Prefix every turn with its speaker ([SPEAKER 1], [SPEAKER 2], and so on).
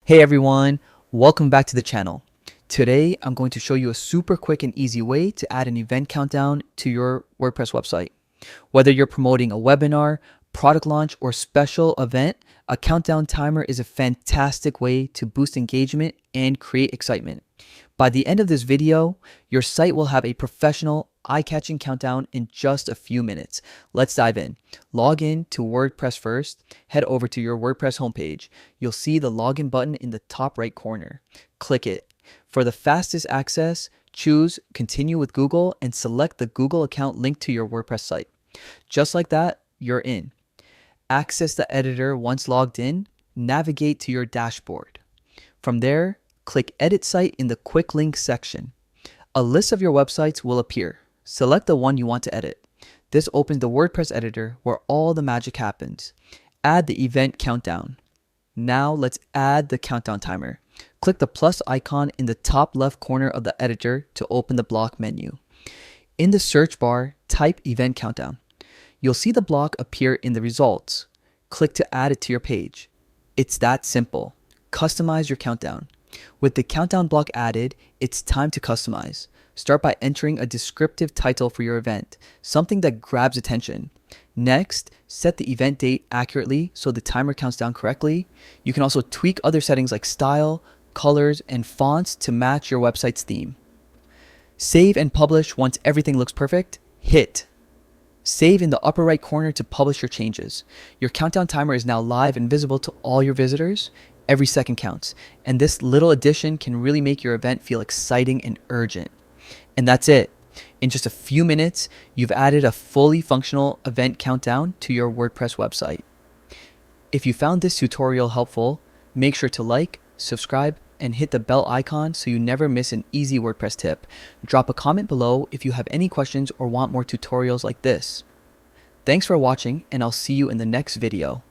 [SPEAKER 1] Hey everyone, welcome back to the channel. Today I'm going to show you a super quick and easy way to add an event countdown to your WordPress website. Whether you're promoting a webinar, product launch, or special event, a countdown timer is a fantastic way to boost engagement and create excitement. By the end of this video, your site will have a professional, eye-catching countdown in just a few minutes. Let's dive in. Log in to WordPress first. Head over to your WordPress homepage. You'll see the login button in the top right corner. Click it. For the fastest access, choose Continue with Google and select the Google account linked to your WordPress site. Just like that, you're in. Access the editor once logged in. Navigate to your dashboard. From there, click Edit Site in the Quick Links section. A list of your websites will appear. Select the one you want to edit. This opens the WordPress editor where all the magic happens. Add the event countdown. Now let's add the countdown timer. Click the plus icon in the top left corner of the editor to open the block menu. In the search bar, type event countdown. You'll see the block appear in the results. Click to add it to your page. It's that simple. Customize your countdown. With the countdown block added, it's time to customize. Start by entering a descriptive title for your event, something that grabs attention. Next, set the event date accurately so the timer counts down correctly. You can also tweak other settings like style, colors, and fonts to match your website's theme. Save and publish once everything looks perfect. Hit. Save in the upper right corner to publish your changes. Your countdown timer is now live and visible to all your visitors. Every second counts, and this little addition can really make your event feel exciting and urgent. And that's it. In just a few minutes, you've added a fully functional event countdown to your WordPress website. If you found this tutorial helpful, make sure to like, subscribe, and hit the bell icon so you never miss an easy WordPress tip. Drop a comment below if you have any questions or want more tutorials like this. Thanks for watching, and I'll see you in the next video.